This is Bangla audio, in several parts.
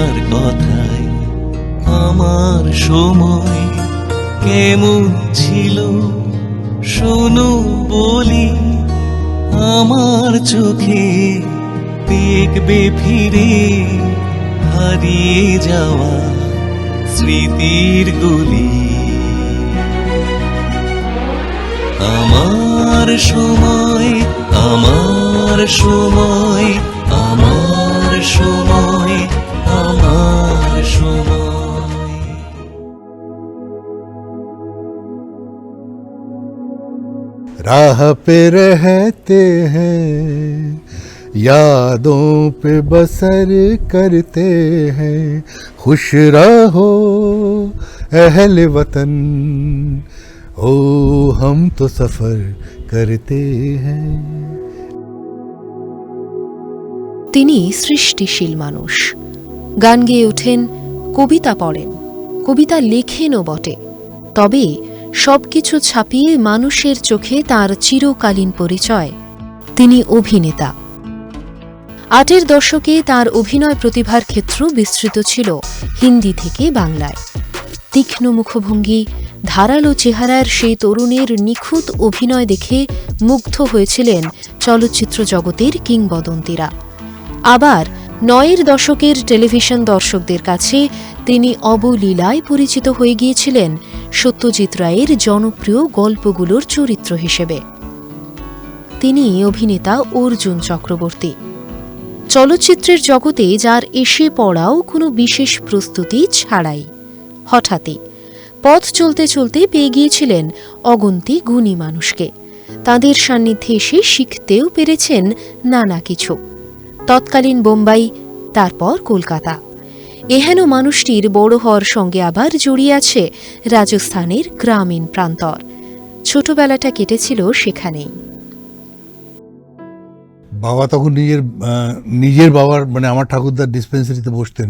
তোমার কথায় আমার সময় কেমন ছিল শোনো বলি, আমার চোখে দেখবে ফিরে হারিয়ে যাওয়া স্মৃতির গলি। আমার সময়, আমার সময়, আমার সময়, আমার সময়। राह पे रहते हैं, यादों पे बसर करते हैं, खुश रहो अहल वतन, ओ हम तो सफर करते हैं। তিনি সৃষ্টিশীল মানুষ। গান গেয়ে ওঠেন, কবিতা পড়েন, কবিতা লেখেনও বটে। তবে সবকিছু ছাপিয়ে মানুষের চোখে তার চিরকালীন পরিচয়, তিনি অভিনেতা। ৮এর দশকে তার অভিনয় প্রতিভার ক্ষেত্র বিস্তৃত ছিল হিন্দি থেকে বাংলায়। তীক্ষ্ণ মুখভঙ্গি, ধারালো চেহারার সেই তরুণের নিখুঁত অভিনয় দেখে মুগ্ধ হয়েছিলেন চলচ্চিত্র জগতের কিংবদন্তিরা। আবার ৯এর দশকের টেলিভিশন দর্শকদের কাছে তিনি অবলীলায় পরিচিত হয়ে গিয়েছিলেন সত্যজিৎ রায়ের জনপ্রিয় গল্পগুলোর চরিত্র হিসেবে। তিনি অভিনেতা অর্জুন চক্রবর্তী। চলচ্চিত্রের জগতে যার এসে পড়াও কোনো বিশেষ প্রস্তুতি ছাড়াই, হঠাৎই পথ চলতে চলতে পেয়ে গিয়েছিলেন অগুন্তি গুণী মানুষকে। তাঁদের সান্নিধ্যে এসে শিখতেও পেরেছেন নানা কিছু। তৎকালীন বোম্বাই, তারপর কলকাতা। এহেন মানুষটির বড় হওয়ার সঙ্গে আবার জড়িয়ে আছে রাজস্থানের গ্রামীণ প্রান্তর। ছোটবেলাটা কেটেছিল সেখানেই। বাবা তখন নিজের বাবার মানে আমার ঠাকুরদার ডিসপেন্সারিতে বসতেন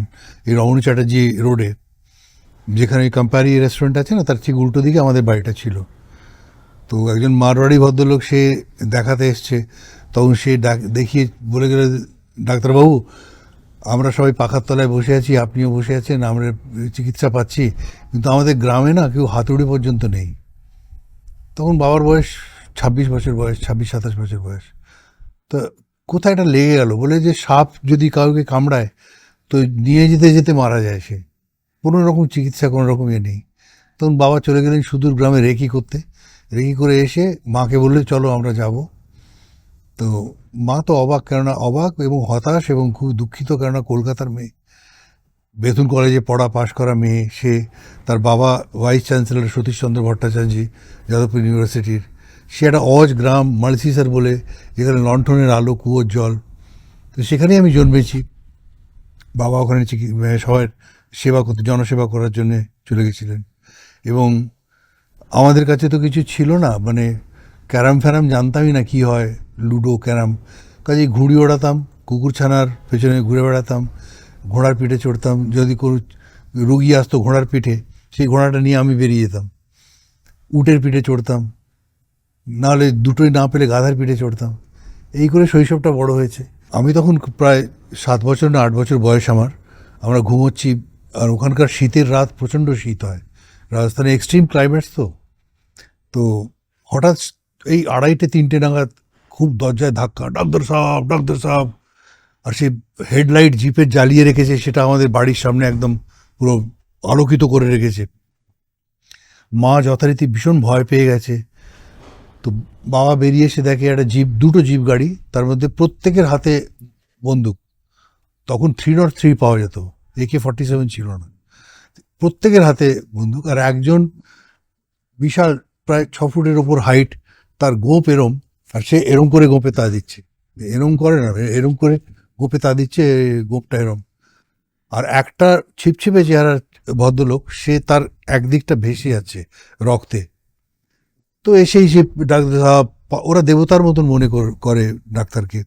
এই রমণী চ্যাটার্জি রোডে, যেখানে কম্পারি রেস্টুরেন্ট আছে না, তার ঠিক উল্টো দিকে আমাদের বাড়িটা ছিল। তো একজন মারোয়াড়ি ভদ্রলোক সে দেখাতে এসছে, তখন সে দেখিয়ে বলে গেল, ডাক্তারবাবু আমরা সবাই পাখার তলায় বসে আছি, আপনিও বসে আছেন, আমরা চিকিৎসা পাচ্ছি, কিন্তু আমাদের গ্রামে না কেউ হাতুড়ি পর্যন্ত নেই। তখন বাবার বয়স ২৬ বছর বয়স, ২৬-২৭ বছর বয়স। তো কোথায় এটা লেগে গেল, বলে যে সাপ যদি কাউকে কামড়ায় তো নিয়ে যেতে যেতে মারা যায় সে, কোনো রকম চিকিৎসা কোনো রকম নেই। তখন বাবা চলে গেলেন সুদূর গ্রামে রেকি করতে। রেকি করে এসে মাকে বললে চলো আমরা যাব। তো মা তো অবাক, কেননা অবাক এবং হতাশ এবং খুব দুঃখিত, কেননা কলকাতার মেয়ে, বেথুন কলেজে পড়া পাশ করা মেয়ে সে, তার বাবা ভাইস চ্যান্সেলর সতীশচন্দ্র ভট্টাচার্য যাদবপুর ইউনিভার্সিটির। সে একটা অজ গ্রাম মালসিসার বলে, যেখানে লণ্ঠনের আলো, কুয়োর জল। তো সেখানেই আমি জন্মেছি। বাবা ওখানে সবার সেবা করতে, জনসেবা করার জন্য চলে গেছিলেন। এবং আমাদের কাছে তো কিছু ছিল না, মানে ক্যারাম ফ্যারাম জানতামই না কি হয়, লুডো ক্যারাম। কাজেই ঘুড়ি ওড়াতাম, কুকুর ছানার পেছনে ঘুরে বেড়াতাম, ঘোড়ার পিঠে চড়তাম। যদি কোনো রুগী আসতো ঘোড়ার পিঠে, সেই ঘোড়াটা নিয়ে আমি বেরিয়ে যেতাম, উটের পিঠে চড়তাম, নাহলে দুটোই না পেলে গাধার পিঠে চড়তাম। এই করে শৈশবটা বড় হয়েছে। আমি তখন প্রায় ৭ বছর না ৮ বছর বয়স আমার। আমরা ঘুমোচ্ছি, আর ওখানকার শীতের রাত প্রচণ্ড শীত হয়, রাজস্থানে এক্সট্রিম ক্লাইমেটস। তো হঠাৎ এই ২:৩০-৩টে নাগাদ খুব দরজায় ধাক্কা, ডাক্তার সাহেব, ডাক্তার সাহেব। আর সে হেডলাইট জিপের জ্বালিয়ে রেখেছে, সেটা আমাদের বাড়ির সামনে একদম পুরো আলোকিত করে রেখেছে। মা যথারীতি ভীষণ ভয় পেয়ে গেছে। তো বাবা বেরিয়ে এসে দেখে একটা জিপ, দুটো জিপ গাড়ি, তার মধ্যে প্রত্যেকের হাতে বন্দুক। তখন 303 পাওয়া যেত, AK-47 ছিল না। প্রত্যেকের হাতে বন্দুক, আর একজন বিশাল প্রায় ৬ ফুটের ওপর হাইট, তার গোপ এরম, আর সে এরম করে গোপে তা দিচ্ছে, এরম করে না, এরম করে গোপে তা দিচ্ছে, গোপটা এরম। আর একটা ছিপছিপে চেহারার ভদ্রলোক, সে তার একদিকটা ভেসে আছে রক্তে। তো এসেই সে ডাক্তার সাহেব, ওরা দেবতার মতন মনে করে ডাক্তারকে,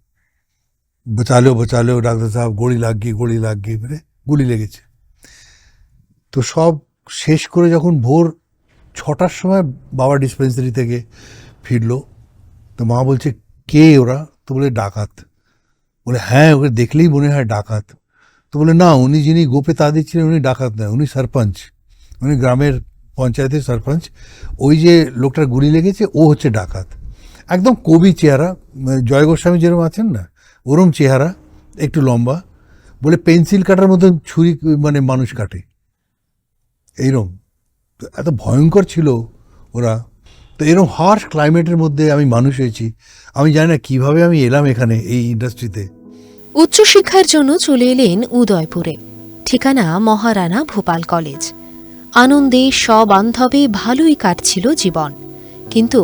বাঁচালেও বাঁচালেও ডাক্তার সাহেব, গোড়ি লাগিয়ে মানে গুলি লেগেছে। তো সব শেষ করে যখন ভোর ৬টার সময় বাবা ডিসপেন্সারি থেকে ফিরলো, তো মা বলছে কে ওরা? তো বলে ডাকাত। বলে হ্যাঁ, ওকে দেখলেই মনে হয় ডাকাত। তো বলে না, উনি যিনি গোপে তা দিচ্ছিলেন উনি ডাকাত নয়, উনি সরপঞ্চ, উনি গ্রামের পঞ্চায়েতের সরপঞ্চ। ওই যে লোকটার গুলি লেগেছে ও হচ্ছে ডাকাত। একদম কবি চেহারা, জয় গোস্বামী যেরকম আছেন না ওরম চেহারা, একটু লম্বা, বলে পেন্সিল কাটার মতো ছুরি মানে মানুষ কাটে এইরকম। তো এত ভয়ঙ্কর ছিল ওরা। তো এরকম হার্শ ক্লাইমেটের মধ্যে আমি মানুষ হয়েছি। আমি জানি না কিভাবে আমি এলাম এখানে এই ইন্ডাস্ট্রিতে। উচ্চশিক্ষার জন্য চলে এলেন উদয়পুরে, ঠিকানা মহারানা ভূপাল কলেজ। আনন্দে সবান্ধবে ভালোই কাটছিল জীবন, কিন্তু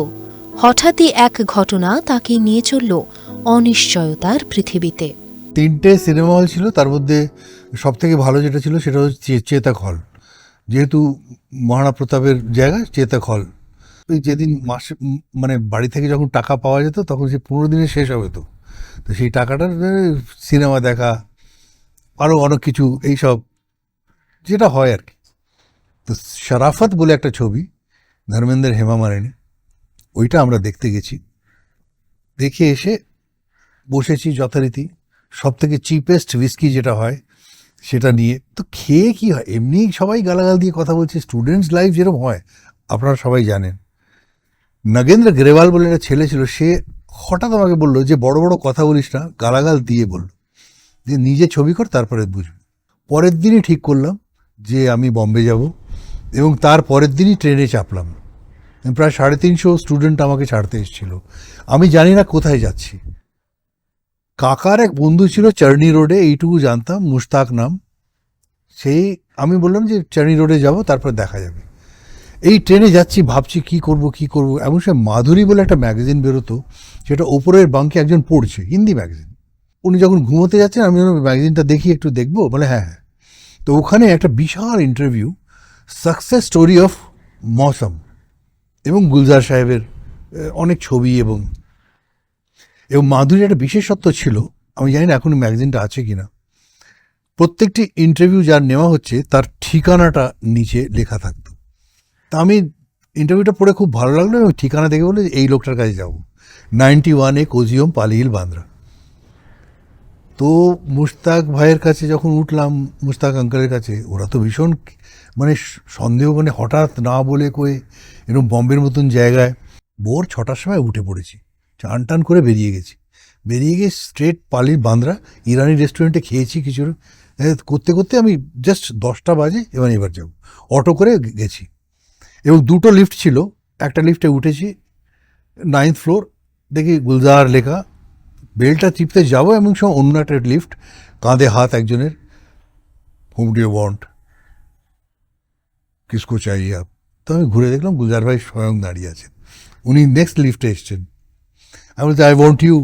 হঠাৎই এক ঘটনা তাকে নিয়ে চলল অনিশ্চয়তার পৃথিবীতে। 3টে সিনেমা হল ছিল, তার মধ্যে সব থেকে ভালো যেটা ছিল সেটা হচ্ছে চেতক হল। যেহেতু মহারাণা প্রতাপের জায়গা চেতক হল, ওই যেদিন মাসে মানে বাড়ি থেকে যখন টাকা পাওয়া যেত তখন সে 15 দিনে শেষ হবে। তো সেই টাকাটার সিনেমা দেখা, আরও অনেক কিছু এইসব যেটা হয় আর কি। তো শরাফত বলে একটা ছবি, ধর্মেন্দ্র হেমা মালিনী, ওইটা আমরা দেখতে গেছি। দেখে এসে বসেছি যথারীতি, সব থেকে চিপেস্ট হুইস্কি যেটা হয় সেটা নিয়ে। তো খেয়ে কি হয়, এমনি সবাই গালাগাল দিয়ে কথা বলছে, স্টুডেন্টস লাইফ যেরকম হয় আপনারা সবাই জানেন। নগেন্দ্র গ্রেওয়াল বলে একটা ছেলে ছিল, সে হঠাৎ আমাকে বললো যে বড় বড় কথা বলিস না, গালাগাল দিয়ে বললো যে নিজে ছবি কর তারপরে বুঝবি। পরের দিনই ঠিক করলাম যে আমি বম্বে যাব, এবং তার পরের দিনই ট্রেনে চাপলাম। প্রায় 350 স্টুডেন্ট আমাকে ছাড়তে এসেছিল। আমি জানি না কোথায় যাচ্ছি। কাকার এক বন্ধু ছিল চার্নি রোডে, এইটুকু জানতাম, মুশতাক নাম। সেই আমি বললাম যে চার্নি রোডে যাব, তারপর দেখা যাবে। এই ট্রেনে যাচ্ছি, ভাবছি কি করব। এমন সময় মাধুরী বলে একটা ম্যাগাজিন বেরোতো, সেটা ওপরের বাঙ্কে একজন পড়ছে, হিন্দি ম্যাগাজিন। উনি যখন ঘুমোতে যাচ্ছেন আমি ম্যাগাজিনটা দেখি, একটু দেখবো, বলে হ্যাঁ। তো ওখানে একটা বিশাল ইন্টারভিউ, সাকসেস স্টোরি অফ মৌসম, এবং গুলজার সাহেবের অনেক ছবি। এবং মাধুরীর একটা বিশেষত্ব ছিল, আমি জানি না এখন ম্যাগাজিনটা আছে কিনা, প্রত্যেকটি ইন্টারভিউ যার নেওয়া হচ্ছে তার ঠিকানাটা নিচে লেখা থাকতো। তা আমি ইন্টারভিউটা পড়ে খুব ভালো লাগলো, এবং ঠিকানা দেখে বলে এই লোকটার কাছে যাব, 91 কোজিয়ম পালিহিল বান্দ্রা। তো মুশতাক ভাইয়ের কাছে যখন উঠলাম, মুশতাক আঙ্কেলের কাছে, ওরা তো ভীষণ মানে সন্দেহ, মানে হঠাৎ না বলে কয়ে এরকম বম্বের মতন জায়গায়। ভোর 6টার সময় উঠে পড়েছি, চান টান করে বেরিয়ে গিয়ে স্ট্রেট পালির বান্দ্রা ইরানি রেস্টুরেন্টে খেয়েছি কিছু করতে করতে আমি জাস্ট 10টা বাজে এবার যাব। অটো করে গেছি, এবং 2টো লিফট ছিল। একটা লিফটে উঠেছি, 9th ফ্লোর, দেখি গুলজার লেখা। বেলটা টিপতে যাবো, এমন সময় অন্য একটা লিফট, কাঁধে হাত একজনের, whom do you want, Kisku চাইয়ে আপ। তো আমি ঘুরে দেখলাম গুলজার ভাই স্বয়ং দাঁড়িয়ে আছেন, উনি নেক্সট লিফটে এসছেন। আমি বলছি আই ওয়ান্ট ইউ।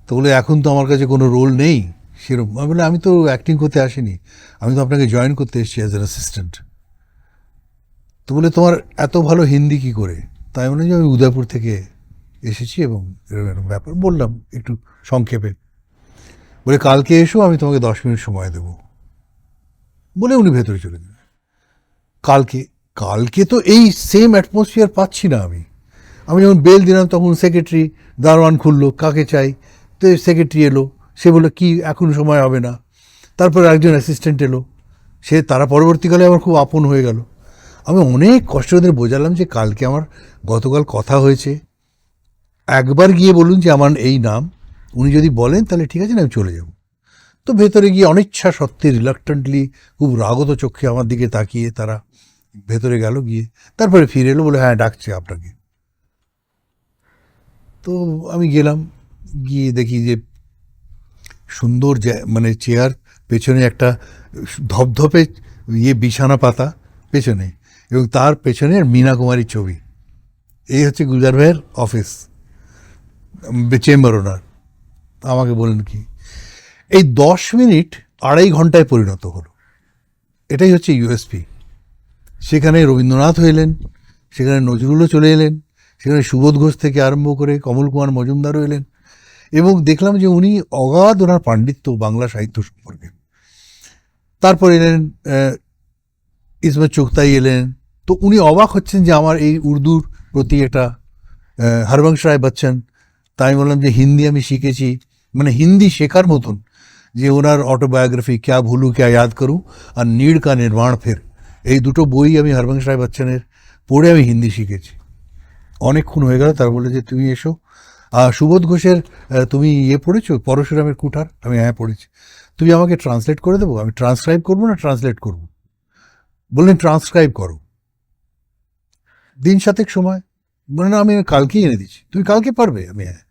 তো বলে এখন তো আমার কাছে কোনো রোল নেই সেরকম। আমি বলে আমি তো অ্যাক্টিং করতে আসিনি, আমি তো আপনাকে জয়েন করতে এসেছি অ্যাজ অ্যান অ্যাসিস্ট্যান্ট। তো বলে তোমার এত ভালো হিন্দি কি করে? তাই মনে হয় আমি উদয়পুর থেকে এসেছি, এবং এরকম ব্যাপার বললাম একটু সংক্ষেপে। বলে কালকে এসো, আমি তোমাকে 10 মিনিট সময় দেবো, বলে উনি ভেতরে চলে গেলেন। কালকে তো এই সেম অ্যাটমসফিয়ার পাচ্ছি না আমি যখন বেল দিলাম তখন সেক্রেটারি দারোয়ান খুললো, কাকে চাই? তো সেক্রেটারি এলো, সে বললো কি এখন সময় হবে না। তারপর একজন অ্যাসিস্ট্যান্ট এলো, তারা পরবর্তীকালে আমার খুব আপন হয়ে গেল। আমি অনেক কষ্ট করে বোঝালাম যে কালকে আমার গতকাল কথা হয়েছে, একবার গিয়ে বলুন যে আমার এই নাম, উনি যদি বলেন তাহলে ঠিক আছে না, আমি চলে যাব। তো ভেতরে গিয়ে অনিচ্ছা সত্ত্বে রিলাক্টেন্টলি, খুব রাগত চোখে আমার দিকে তাকিয়ে তারা ভেতরে গেল, গিয়ে তারপরে ফিরে এলো, বলে হ্যাঁ ডাকছে আপনাকে। তো আমি গেলাম, গিয়ে দেখি যে সুন্দর মানে চেয়ার, পেছনে একটা ধপধপে বিছানা পাতা পেছনে, এবং তার পেছনে মীনা কুমারীর ছবি। এই হচ্ছে গুলজার ভাইয়ের অফিস, চেম্বার ওনার। আমাকে বলেন কি, এই 10 মিনিট 2.5 ঘন্টায় পরিণত হলো। এটাই হচ্ছে ইউএসপি। সেখানে রবীন্দ্রনাথ এলেন, সেখানে নজরুলও চলে এলেন, সেখানে সুবোধ ঘোষ থেকে আরম্ভ করে কমল কুমার মজুমদারও এলেন, এবং দেখলাম যে উনি অগাধ ওনার পাণ্ডিত্য বাংলা সাহিত্য সম্পর্কে। তারপর এলেন ইসমত চুগতাই এলেন। তো উনি অবাক হচ্ছেন যে আমার এই উর্দুর প্রতি একটা হরবংশ রায় বচ্চন। তাই বললাম যে হিন্দি আমি শিখেছি, মানে হিন্দি শেখার মতন যে ওনার অটোবায়োগ্রাফি ক্যা ভুলু ক্যা ইয়াদ করু আর নীড় কা নির্মাণ ফের, এই দুটো বই আমি হরবংশ রায় বচ্চনের পড়ে আমি হিন্দি শিখেছি। অনেকক্ষণ হয়ে গেল, তার বলে যে তুমি এসো। সুবোধ ঘোষের তুমি পড়েছো পরশুরামের কুঠার? আমি হ্যাঁ পড়েছি। তুমি আমাকে ট্রান্সলেট করে দেবো? আমি ট্রান্সক্রাইব করবো না ট্রান্সলেট করবো? বললেন ট্রান্সক্রাইব করো। দিন 7 সময়, বললেন আমি কালকেই এনে দিচ্ছি, তুমি কালকে পারবে? আমি হ্যাঁ।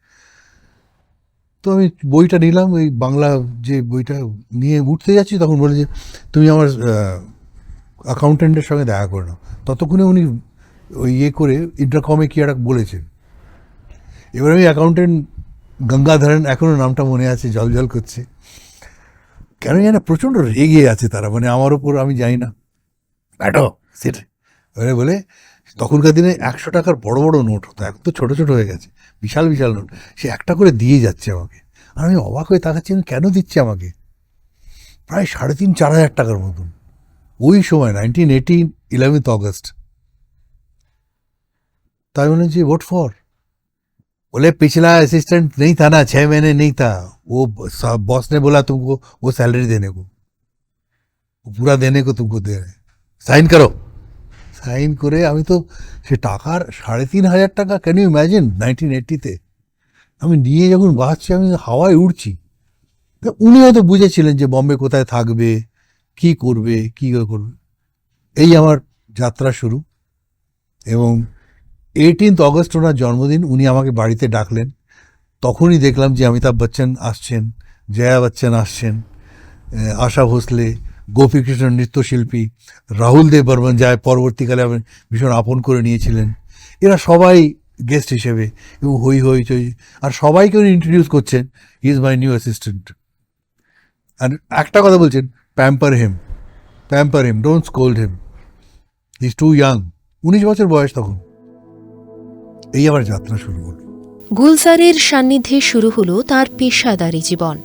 তো আমি বইটা নিলাম, ওই বাংলা যে বইটা নিয়ে উঠতে যাচ্ছি, তখন বলে যে তুমি আমার অ্যাকাউন্টেন্টের সঙ্গে দেখা করে নাও। ততক্ষণে উনি ওই করে ইন্টারকমে কি একটা বলেছেন। এবার আমি অ্যাকাউন্টেন্ট গঙ্গাধরন, এখনও নামটা মনে আছে, জল করছে। কেন জানি প্রচণ্ড রেগে আছে তারা, মানে আমার ওপর, আমি জানি না। ব্যাটো সেটা এবারে বলে, তখনকার দিনে 100 টাকার বড় বড় নোট হতো, এখন তো ছোটো ছোটো হয়ে গেছে, বিশাল বিশাল নোট। সে একটা করে দিয়ে যাচ্ছে আমাকে, আর আমি অবাক হয়ে তাকাচ্ছি কেন দিচ্ছে আমাকে। প্রায় 3,500-4 হাজার টাকার মতন ওই সময়, 1918, 11 অগস্ট। তাই বললেন যে वोट फॉर? बोले पिछला असिस्टेंट नहीं था ना, 6 महीने नहीं था, वो बॉस ने बोला तुमको वो सैलरी देने को, पूरा देने को तुमको दे रहे, সাইন করো। সাইন করে আমি তো সে টাকার 3,500 টাকা, ক্যান ইউ ইম্যাজিন 1980-তে আমি নিয়ে যখন বাঁচছি, আমি হাওয়ায় উড়ছি। উনি হয়তো বুঝেছিলেন যে বম্বে কোথায় থাকবে, কি করবে, কি করবে। এই আমার যাত্রা শুরু। এবং 18 অগস্ট ওনার জন্মদিন, উনি আমাকে বাড়িতে ডাকলেন। তখনই দেখলাম যে অমিতাভ বচ্চন আসছেন, জয়া বচ্চন আসছেন, আশা ভোসলে, গোপীকৃষ্ণ নৃত্যশিল্পী, রাহুল দেব বর্মন, যায় পরবর্তীকালে আমি ভীষণ আপন করে নিয়েছিলেন। এরা সবাই গেস্ট হিসেবে, এবং হই হই চই, আর সবাইকে উনি ইন্ট্রোডিউস করছেন, he is my new assistant. আর একটা কথা বলছেন, pamper him, don't scold him, he is too young. 19 বছর বয়স তখন। এই আবার যাত্রা শুরু হলো। গুলজারের সান্নিধ্যে শুরু হলো তার পেশাদারী জীবন।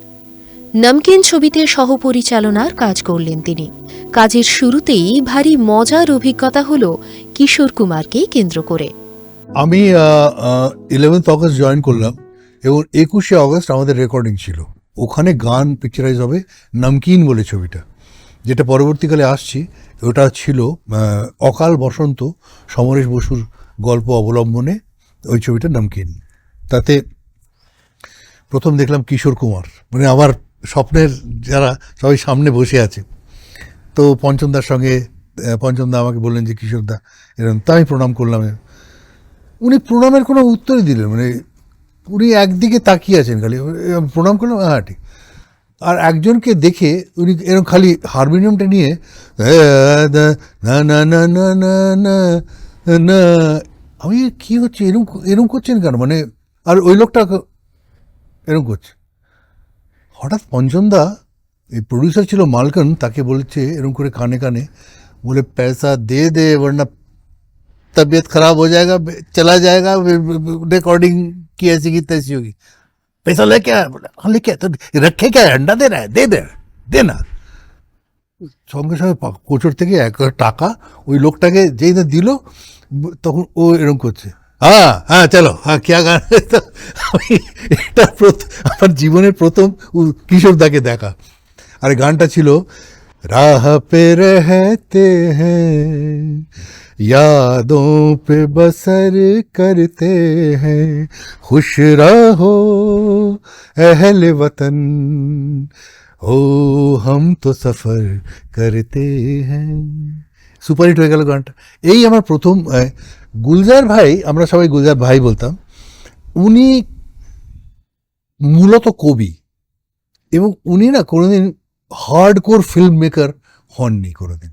নমকিন ছবিতে সহপরিচালনার কাজ করলেন তিনি। কাজের শুরুতেই ভারী মজার অভিজ্ঞতা হলো কিশোর কুমারকে কেন্দ্র করে। আমি 11 অগস্ট জয়েন করলাম, এবং 21 অগস্ট আমাদের রেকর্ডিং ছিল। ওখানে গান পিকচারাইজ হবে, নমকিন বলে ছবিটা, যেটা পরবর্তীকালে আসছি। ওটা ছিল অকাল বসন্ত, সমরেশ বসুর গল্প অবলম্বনে ওই ছবিটা নমকিন। তাতে প্রথম দেখলাম কিশোর কুমার, মানে আমার স্বপ্নের যারা সবাই সামনে বসে আছে। তো পঞ্চমদার সঙ্গে, পঞ্চমদা আমাকে বললেন যে কিশোরদা এরকম, তা আমি প্রণাম করলাম। উনি প্রণামের কোনো উত্তরই দিলেন, মানে উনি একদিকে তাকিয়ে আছেন খালি, প্রণাম করলাম, হ্যাঁ ঠিক। আর একজনকে দেখে উনি এরকম খালি হারমোনিয়ামটা নিয়ে না না না না না না না, আমি কী হচ্ছে, এরকম করছেন কেন, মানে। আর ওই লোকটা এরকম করছে। হঠাৎ পঞ্চমদা, এই প্রডিউসার ছিল মালকন, তাকে বলেছে এরকম করে কানে কানে, বলে পয়সা দে দে वरना तबीयत खराब हो जाएगा, चला जाएगा, रिकॉर्डिंग की ऐसी की तैसी होगी, पैसा लेके आया? बोला हाँ लेके आया। तो रखे क्या, अंडा दे रहा है, दे दे দেনা। সঙ্গে সঙ্গে কোচর থেকে 1 টাকা ওই লোকটাকে যেই না দিল, তখন ও এরকম করছে, হ্যাঁ হ্যাঁ চলো, হ্যাঁ क्या গান। আমি এটা আমার জীবনের প্রথম কিশোরদাকে দেখা। আর গানটা ছিল, রাহ পে রহতে হ্যাঁ, यादों पे बसर करते हैं, खुश रहो अहल वतन, ओ हम तो सफर करते हैं। সুপারহিট হয়ে গেল গানটা। এই আমার প্রথম। গুলজার ভাই, আমরা সবাই গুলজার ভাই বলতাম, উনি মূলত কবি, এবং উনি না কোনোদিন হার্ডকোর ফিল্ম মেকার হননি কোনোদিন।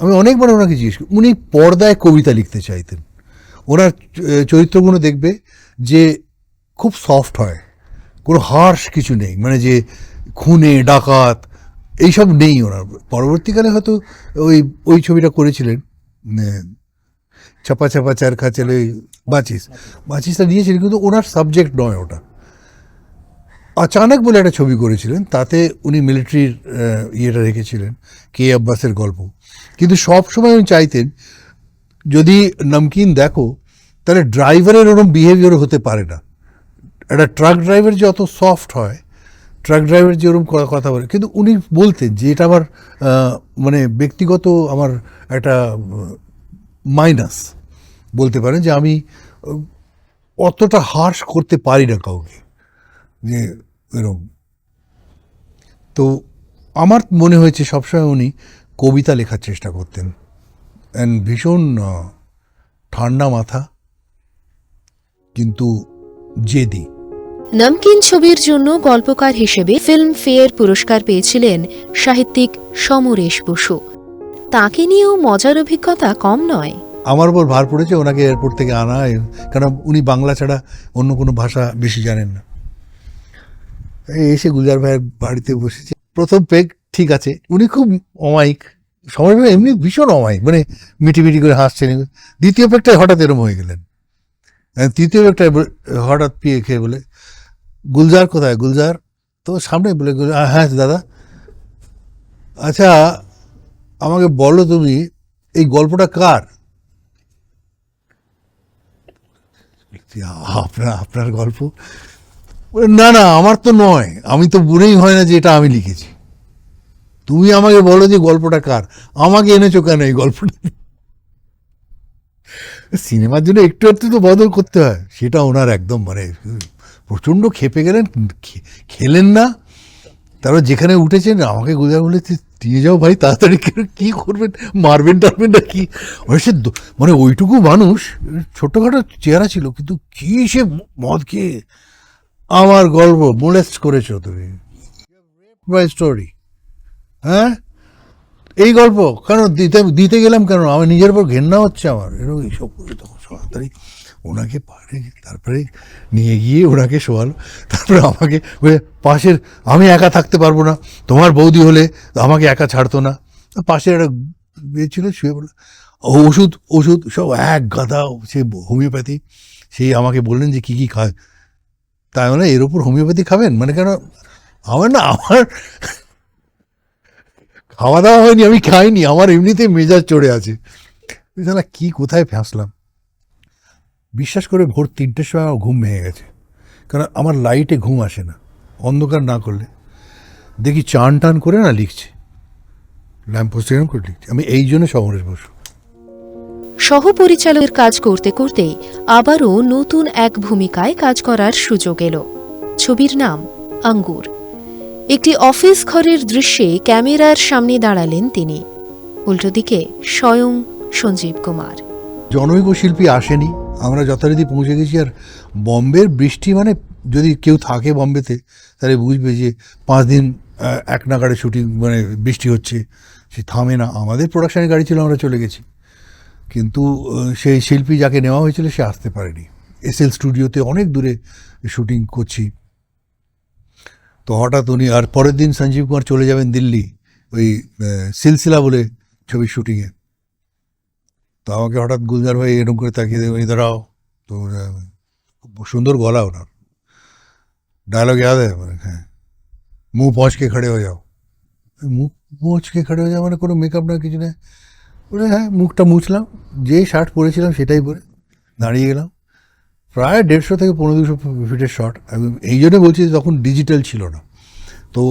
আমি অনেকবার ওনাকে জিজ্ঞেস করি, উনি পর্দায় কবিতা লিখতে চাইতেন। ওনার চরিত্রগুলো দেখবে যে খুব সফট হয়, কোনো হার্শ কিছু নেই, মানে যে খুনে ডাকাত এইসব নেই ওনার। পরবর্তীকালে হয়তো ওই ছবিটা করেছিলেন, ছাপা ছাপা চারখা চলে, বাচিসটা নিয়েছিলেন, কিন্তু ওনার সাবজেক্ট নয় ওটা। আচানক বলে একটা ছবি করেছিলেন, তাতে উনি মিলিটারির ইয়েটা রেখেছিলেন, কে আব্বাসের গল্প। কিন্তু সব সময় উনি চাইতেন, যদি নমকিন দেখো তাহলে ড্রাইভারের ওরকম বিহেভিয়ার হতে পারে না। একটা ট্রাক ড্রাইভার যে অত সফট হয়, ট্রাক ড্রাইভার যেরকম কথা বলে, কিন্তু উনি বলতেন যে এটা আমার মানে ব্যক্তিগত আমার একটা মাইনাস বলতে পারেন, যে আমি অতটা হার্শ করতে পারি না কাউকে, যে এরকম। তো আমার মনে হয়েছে সবসময় উনি কবিতা লেখার চেষ্টা করতেন, অ্যান্ড ভীষণ ঠান্ডা মাথা, কিন্তু জেদি। নমকিন ছবির জন্য গল্পকার হিসেবে ফিল্মফেয়ার পুরস্কার পেয়েছিলেন সাহিত্যিক সমরেশ বসু। তাকে নিয়েও মজার অভিজ্ঞতা কম নয়। আমার উপর ভার পড়েছে ওনাকে এয়ারপোর্ট থেকে আনা, কারণ উনি বাংলা ছাড়া অন্য কোনো ভাষা বেশি জানেন না। এসে গুলজার ভাইয়ের বাড়িতে বসেছে, প্রথম পেগ ঠিক আছে, উনি খুব অমায়িক, সময় এমনি ভীষণ অমায়িক, মানে মিটি করে হাসছেন। দ্বিতীয় পেগটায় হঠাৎ এরম হয়ে গেলেন, তৃতীয় পেগটায় হঠাৎ পিয়ে খেয়ে বলে, গুলজার কোথায়? গুলজার তো সামনে বলে, হ্যাঁ দাদা, আচ্ছা আমাকে বলো তুমি এই গল্পটা কার? আপনার গল্প? না না, আমার তো নয়, আমি তো মনেই হয় না যে এটা আমি লিখেছি। তুমি আমাকে বলো যে গল্পটা কার, আমাকে এনেছো কেন এই গল্পটা? সিনেমার জন্য একটু একটু তো বদল করতে হয়, সেটা ওনার একদম মানে প্রচণ্ড খেপে গেলেন, খেলেন না। তারপর যেখানে উঠেছেন আমাকে গুজা বলে, নিয়ে যাও ভাই তাড়াতাড়ি, কি করবেন, মারবেন টারবেন না কি? মানে ওইটুকু মানুষ, ছোট্টখাটো চেহারা ছিল, কিন্তু কি সে মদ খেয়ে আমার গল্প মোলেস্ট করেছো তুমি, মাই স্টোরি। হ্যাঁ, এই গল্প কেন দিতে গেলাম কেন? আমার নিজের উপর ঘেন্না হচ্ছে আমার, এরকম এইসব করে তখন তাড়াতাড়ি ওনাকে পারে, তারপরে নিয়ে গিয়ে ওনাকে শোয়ালো। তারপরে আমাকে পাশের, আমি একা থাকতে পারবো না, তোমার বৌদি হলে আমাকে একা ছাড়তো না। পাশের একটা ইয়ে ছিল, শুয়ে বললো ওষুধ সব এক গাদা, সে হোমিওপ্যাথি। সেই আমাকে বললেন যে কী খায়, তাই মানে এর ওপর হোমিওপ্যাথি খাবেন, মানে কেন? আমার খাওয়া দাওয়া হয়নি, আমি খাইনি, আমার এমনিতেই মেজাজ চড়ে আছে। না কি কোথায় ফেঁসলাম। বিশ্বাস করে ভোর 3টের সময় আমার ঘুম ভেঙে গেছে, কারণ আমার লাইটে ঘুম আসে না, অন্ধকার না করলে। দেখি চান টান করে না লিখছে, ল্যাম্প পোস্ট এরকম করে লিখছে। আমি এই জন্য সমরেশ বসু। সহপরিচালকের কাজ করতে করতে আবারও নতুন এক ভূমিকায় কাজ করার সুযোগ এলো। ছবির নাম আঙ্গুর। একটি অফিস ঘরের দৃশ্যে ক্যামেরার সামনে দাঁড়ালেন তিনি, উল্টো দিকে স্বয়ং সঞ্জীব কুমার। জনৈক শিল্পী আসেনি, আমরা যথারীতি পৌঁছে গেছি। আর বম্বের বৃষ্টি, মানে যদি কেউ থাকে বম্বেতে তাহলে বুঝবে যে 5 দিন এক নাগাড়ে শুটিং, মানে বৃষ্টি হচ্ছে, সে থামে না। আমাদের প্রোডাকশনের গাড়ি ছিল, আমরা চলে গেছি, কিন্তু সেই শিল্পী যাকে নেওয়া হয়েছিল সে আসতে পারেনি। SL স্টুডিওতে অনেক দূরে শুটিং করছি, তো হঠাৎ উনি, আর পরের দিন সঞ্জীব কুমার চলে যাবেন দিল্লি, ওই সিলসিলা বলে ছবির শুটিংয়ে। তো আমাকে হঠাৎ গুলজার ভাই এরকম করে তাকিয়ে দেবে, দাঁড়াও। তো খুব সুন্দর গলা ওনার, ডায়লগ याद है? হ্যাঁ, মুখ পৌঁছ কে খড়ে হয়ে যাও। মুখ পৌঁছ কে খড়ে হয়ে যাও মানে কোনো মেকআপ না, কিছু না। বলে হ্যাঁ, মুখটা মুছলাম, যে শার্ট পরেছিলাম সেটাই পরে দাঁড়িয়ে গেলাম। প্রায় 150 থেকে 200 ফিটের শট। এই জন্য বলছি তখন ডিজিটাল ছিল না, তো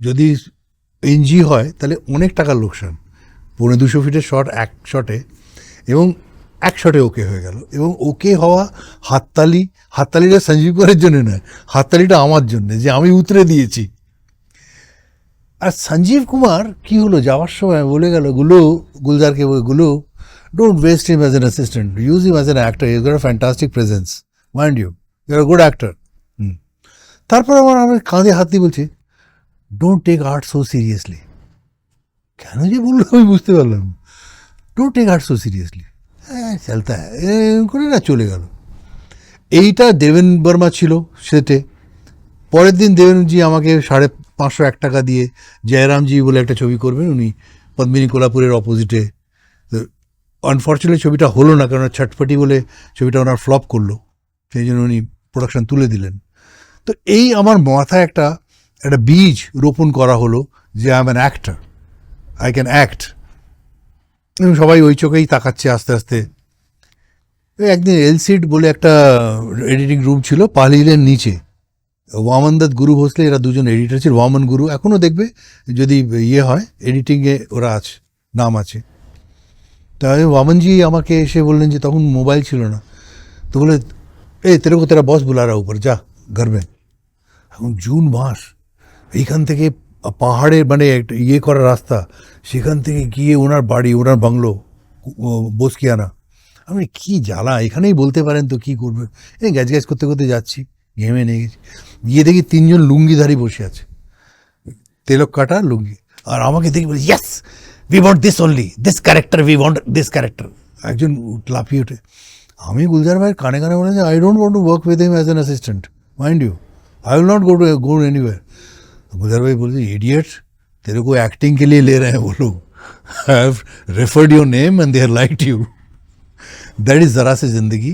যদি NG হয় তাহলে অনেক টাকার লোকসান। 200 ফিটের শট এক শটে, এবং এক শটে ওকে হয়ে গেল। এবং ওকে হওয়া হাততালিটা সঞ্জীব কুমারের জন্য নয়, হাততালিটা আমার জন্যে, যে আমি উতরে দিয়েছি। আর সঞ্জীব কুমার কি হলো, যাওয়ার সময় বলে গেল গুলজারকে, গুলো, don't waste him as an assistant, use him as an actor, you got a fantastic presence, mind you are a good actor. তারপর আমার কাঁধে হাত দিয়ে বলছে, don't take art so seriously. কেন যে বললো আমি বুঝতে পারলাম। Don't take art so seriously, হ্যাঁ চলতা হ্যাঁ করে না, চলে গেল। এইটা দেবেন বর্মা ছিল সেটে। পরের দিন দেবেনজি আমাকে 550 টাকা দিয়ে জয়রামজি বলে একটা ছবি করবেন, উনি পদ্মিনী কোলাপুরের অপোজিটে। আনফর্চুনেটলি ছবিটা হলো না, কারণ ছটপটি বলে ছবিটা ওনার ফ্লপ করলো, সেই জন্য উনি প্রোডাকশন তুলে দিলেন। তো এই আমার মাথায় একটা বীজ রোপণ করা হলো যে I am an actor, I can act. এবং সবাই ওই চোখেই তাকাচ্ছে আস্তে আস্তে। একদিন এলসিড বলে একটা এডিটিং রুম ছিল পালিলের নিচে, ওয়ামন দত্ত, গুরু ভোসলে, এরা দুজন এডিটর ছিল। ওয়ামন গুরু এখনও দেখবে যদি ইয়ে হয় এডিটিংয়ে ওরা আছে, নাম আছে। তাই ওয়ামনজি আমাকে এসে বললেন যে তখন মোবাইল ছিল না, তো বলে এ তেরে কো তেরা বস বুলা রা উপর যা ঘর মে। এখন জুন মাস, এইখান থেকে পাহাড়ে মানে একটা ইয়ে করা রাস্তা, সেখান থেকে গিয়ে ওনার বাড়ি, ওনার বাংলো বসকিয়ানা। আমি কি জ্বালা, এখানেই বলতে পারেন তো কী করবে। এই গ্যাজ গ্যাজ করতে করতে যাচ্ছি, ঘেমে নিয়ে গেছি, গিয়ে দেখি 3 জন লুঙ্গিধারী বসে আছে, তেলক কাটা লুঙ্গি, আর আমাকে দেখি বলে yes we want this only, this character, we want this character. একজন লাফিয়ে ওঠে। আমি গুলজার ভাইয়ের কানে কানে বলেছি I don't want to work with him as an assistant, mind you, I will not go anywhere. Gulzar भाई बोलते इडियट, तेरे को एक्टिंग के लिए ले रहे हैं वो लोग, I have referred your name and they have liked you. That is Zara Se Zindagi,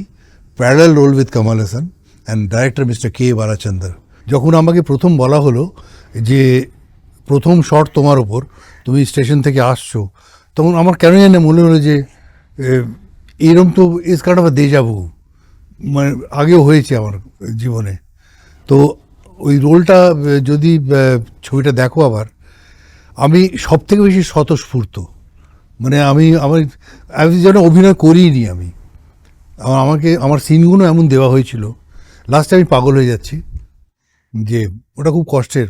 parallel role with Kamal Haasan and director mister K Balachander. যখন আমাকে প্রথম বলা হলো যে প্রথম শট তোমার ওপর, তুমি স্টেশন থেকে আসছো, তখন আমার কেন জানি মনে হলো যে এরকম তো ইস কাইন্ড অফ আ দেজা ভু, মানে আগেও হয়েছে আমার জীবনে। তো ওই রোলটা যদি ছবিটা দেখো আবার, আমি সব থেকে বেশি স্বতঃস্ফূর্ত, মানে আমি যেন অভিনয় করিনি আমি, আমাকে আমার সিনগুলো এমন দেওয়া হয়েছিল, লাস্টে আমি পাগল হয়ে যাচ্ছি যে ওটা খুব কষ্টের,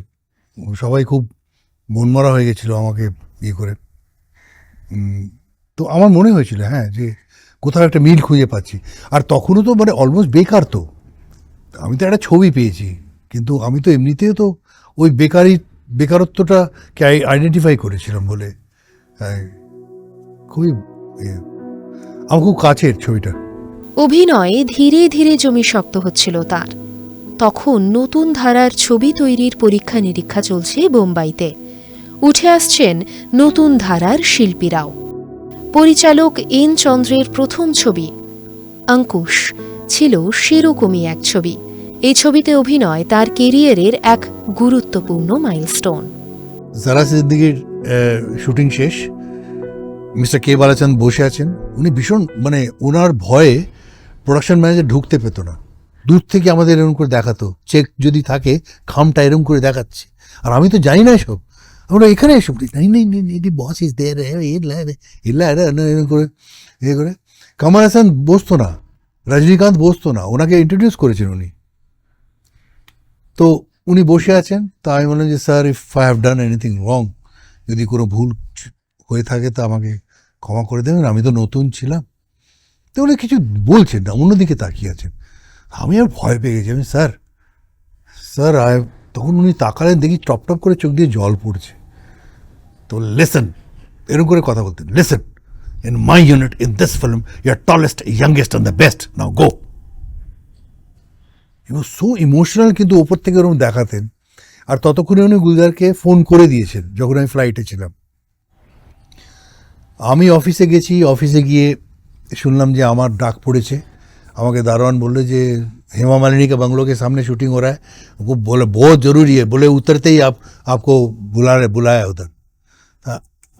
সবাই খুব মনমরা হয়ে গেছিলো আমাকে ইয়ে করে। তো আমার মনে হয়েছিল হ্যাঁ যে কোথাও একটা মিল খুঁজে পাচ্ছি। আর তখনও তো মানে অলমোস্ট বেকার, তো আমি তো একটা ছবি পেয়েছি, কিন্তু আমি তো এমনিতেও তো ওই বেকারত্বটাকে আইডেন্টিফাই করেছিলাম বলে খুবই আমার খুব কাছের ছবিটা। অভিনয়ে ধীরে ধীরে জমি শক্ত হচ্ছিল তার। তখন নতুন ধারার ছবি তৈরির পরীক্ষা নিরীক্ষা চলছে বোম্বাইতে। উঠে আসছেন নতুন ধারার শিল্পীরাও। পরিচালক এন চন্দ্রের প্রথম ছবি অঙ্কুশ ছিল সেরকমই এক ছবি। এই ছবিতে অভিনয় তার কেরিয়ারের এক গুরুত্বপূর্ণ মাইলস্টোন। জারা সিদ্দিকীর শুটিং শেষ, মিস্টার কে বালাচাঁদ বসে আছেন। উনি ভীষণ মানে ওনার ভয়ে প্রোডাকশন ম্যানেজার ঢুকতে পেত না, দূর থেকে আমাদের এরকম করে দেখাতো, চেক যদি থাকে খামটা এরকম করে দেখাচ্ছে, আর আমি তো জানি না এসব। আমরা এখানে এসব বস ইজ দেয়ার এরকম করে এ করে। কামাল হাসান বসতো না, রজনীকান্ত বসতো না, ওনাকে ইন্ট্রোডিউস করেছেন উনি। তো উনি বসে আছেন, তা আমি বললাম যে sir if I have done anything wrong, যদি কোনো ভুল হয়ে থাকে তা আমাকে ক্ষমা করে দেবেন, আমি তো নতুন ছিলাম। তো উনি কিছু বলছেন না, অন্যদিকে তাকিয়ে আছেন। আমি আর ভয় পেয়ে গেছি। আমি স্যার তখন উনি তাকালেন, দেখি টপ টপ করে চোখ দিয়ে জল পড়ছে। তো লিসেন, এরকম করে কথা বলতেন, listen, in my unit in this film you are tallest, youngest and the best, now go. So emotional, কিন্তু ওপর থেকে ওরকম দেখাতেন। আর ততক্ষণে উনি গুলজারকে ফোন করে দিয়েছেন যখন আমি ফ্লাইটে ছিলাম। আমি অফিসে গেছি, অফিসে গিয়ে শুনলাম যে আমার ডাক পড়েছে। আমাকে দারোয়ান বললো যে हेमा मालिनी के बंगलों के सामने शूटिंग हो रहा है, वो बोले बहुत ज़रूरी है, बोले उतरते ही आपको बुलाया उधर।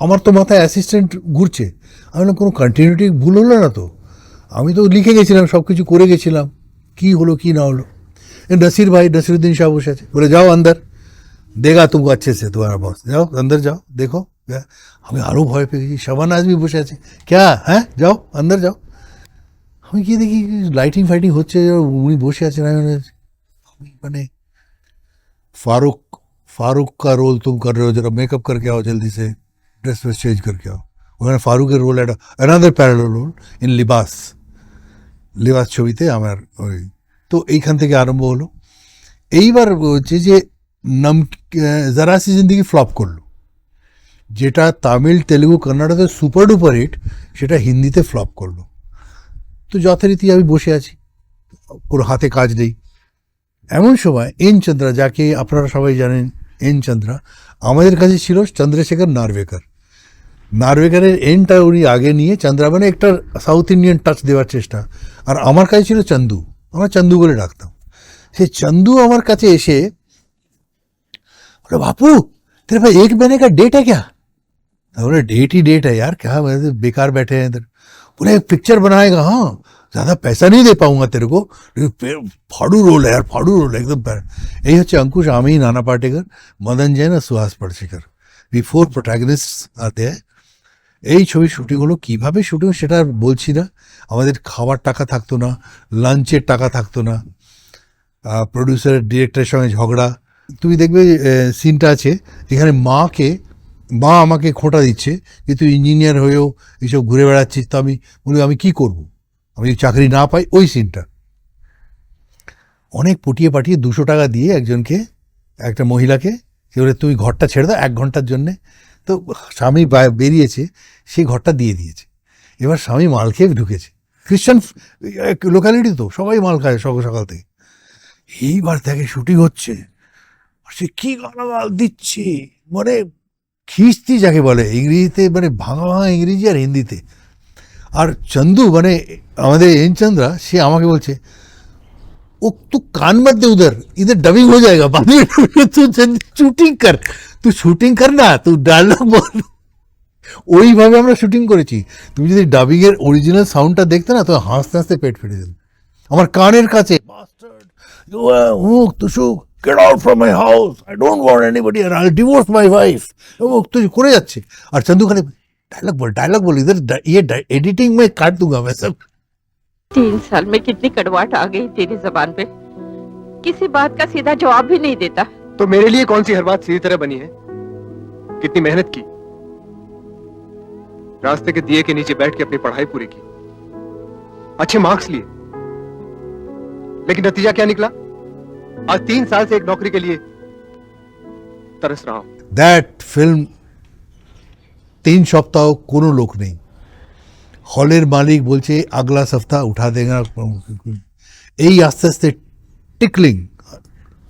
আমার তো মাথায় অ্যাসিস্ট্যান্ট ঘুরছে, আমি না কোনো কন্টিনিউটি ভুল হলো না তো, আমি তো লিখে গেছিলাম, সব কিছু করে গেছিলাম, কী হলো কি না হলো। नसीरुद्दीन शाह বসে আছে, বলে যাও अंदर, देगा तुमको अच्छे से तुम्हारा बॉस, जाओ अंदर जाओ देखो। আমি আরও ভয় পেয়ে গেছি, শাবানা আজমি বসে আছে, ক্যা হ্যাঁ যাও अंदर যাও। আমি গিয়ে দেখি লাইটিং ফাইটিং হচ্ছে, উনি বসে আছেন। আমি মানে फारूक का रोल तुम कर रहे हो, जरा मेकअप करके आओ जल्दी से, ड्रेस वेस चेंज करके आओ। ওখানে ফারুকের রোল একটা another parallel role in Libaas ছবিতে আমার ওই। তো এইখান থেকে আরম্ভ হলো। এইবার হচ্ছে যে জারা সি জিন্দেগি ফ্লপ করলো, যেটা তামিল তেলেগু কন্নড়াতে সুপার ডুপার হিট, সেটা হিন্দিতে ফ্লপ করলো। তো যথারীতি আমি বসে আছি, পুরো হাতে কাজ নেই। এমন সময় এন চন্দ্রা, যাকে আপনারা সবাই জানেন এন চন্দ্রা, আমাদের কাছে ছিল চন্দ্রশেখর নারভেকারের এনটা উনি আগে নিয়ে চন্দ্রা মানে একটা সাউথ ইন্ডিয়ান টাচ দেওয়ার চেষ্টা, আর আমার কাছে ছিল চন্দু, আমরা চন্দু বলে ডাকতাম। সে চন্দু আমার কাছে এসে बोले बापू तेरे पास 1 महीने का डेट है क्या? बोले डेट ही डेट है यार, क्या बेकार बैठे हैं इधर। बोले एक पिक्चर बनाएगा, हाँ ज़्यादा पैसा नहीं दे पाऊंगा तेरे को, फाड़ू रोल है यार, फाड़ू रोल है एकदम। এই হচ্ছে অঙ্কুশ, আমি, নানা পাটেকর, মদন জৈন আর সুহাস পড়শিকর, এই 4 প্রোটাগনিস্ট আতে হ্যায়। এই ছবি শুটিং হলো, কীভাবে শুটিং সেটা আর বলছি না। আমাদের খাওয়ার টাকা থাকতো না, লাঞ্চের টাকা থাকতো না, প্রডিউসার ডিরেক্টরের সঙ্গে ঝগড়া। তুমি দেখবে সিনটা আছে, এখানে মা আমাকে খোঁটা দিচ্ছে যে তুই ইঞ্জিনিয়ার হয়েও এইসব ঘুরে বেড়াচ্ছিস। তো আমি বলি আমি কি করব, আমি চাকরি না পাই। ওই সিনটা অনেক পটিয়ে পাঠিয়ে 200 টাকা দিয়ে একজনকে, একটা মহিলাকে, সে বলে তুই ঘরটা ছেড়ে দাও 1 ঘন্টার জন্যে। তো স্বামী বেরিয়েছে, সেই ঘরটা দিয়ে দিয়েছে। এবার স্বামী মাল খেয়ে ঢুকেছে, খ্রিস্টান লোকালিটি তো সবাই মাল খায় সকাল সকাল থেকে। এইবার দেখে শুটিং হচ্ছে, সে কি গালাগাল দিচ্ছে, মানে খিস্তি যাকে বলে ইংরেজিতে, মানে ভাঙা ভাঙা ইংরেজি আর হিন্দিতে। আর চন্দু মানে আমাদের এন চন্দ্রা, সে আমাকে বলছে ও তু কান মত দে, উধর ইধর ডাবিং হয়ে যায়গা, बाद में तू শুটিং কর, তুই শুটিং কর না, তুই ডায়লগ বল। ওইভাবে আমরা শুটিং করেছি। তুমি যদি ডাবিং এর অরিজিনাল সাউন্ডটা দেখতে না, তো হাসতে হাসতে পেট ফেটে দিল আমার কানের কাছে। Get out from my house, I don't want anybody here, I'll divorce my wife, তুই করে যাচ্ছে। আর চন্দু খালি डायलॉग बोल इधर, ये एडिटिंग में काट दूंगा मैं सब। 3 साल में कितनी कड़वाहट आ गई तेरी जबान पे, किसी बात का सीधा जवाब भी नहीं देता। तो मेरे लिए कौन सी हर बात सीधी तरह बनी है? कितनी मेहनत की, रास्ते के दिए के नीचे बैठ के अपनी पढ़ाई पूरी की, अच्छे मार्क्स लिए, लेकिन नतीजा क्या निकला? आज 3 साल से एक नौकरी के लिए तरस रहा हूं। दैट फिल्म 3 সপ্তাহ কোনো লোক নেই, হলের মালিক বলছে আগলা সপ্তাহ উঠা দেগা। এই আস্তে আস্তে টিকলিং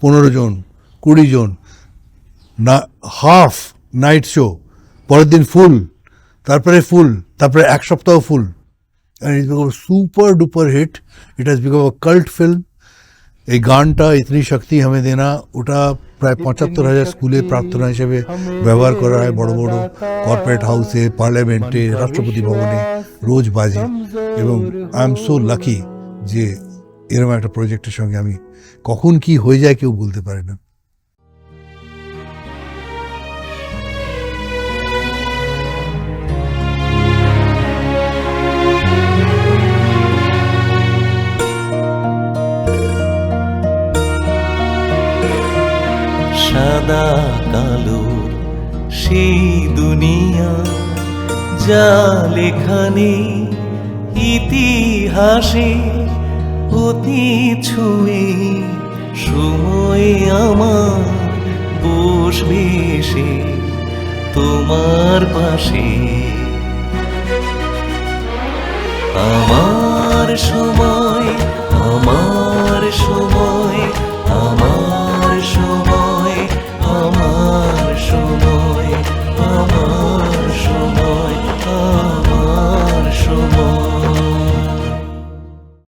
15 জন 20 জন, না হাফ নাইট শো, পরের দিন ফুল, তারপরে ফুল, তারপরে 1 সপ্তাহ ফুল। and it's become a super duper hit. It has become a cult film. এই গানটা ইতনি শক্তি হামে দেনা, ওটা প্রায় 75,000 স্কুলে প্রার্থনা হিসেবে ব্যবহার করা হয়, বড় বড় কর্পোরেট হাউসে, পার্লামেন্টে, রাষ্ট্রপতি ভবনে রোজ বাজে। এবং আই এম সো লাকি যে এরকম একটা প্রজেক্টের সঙ্গে আমি, কখন কি হয়ে যায় কেউ বলতে পারে না। সাদা কালো সেই দুনিয়া, যা লেখা নেই ইতিহাসে, অতীত ছুঁয়ে সময় আমার বসবে এসে তোমার পাশে। আমার সময়, আমার সময়।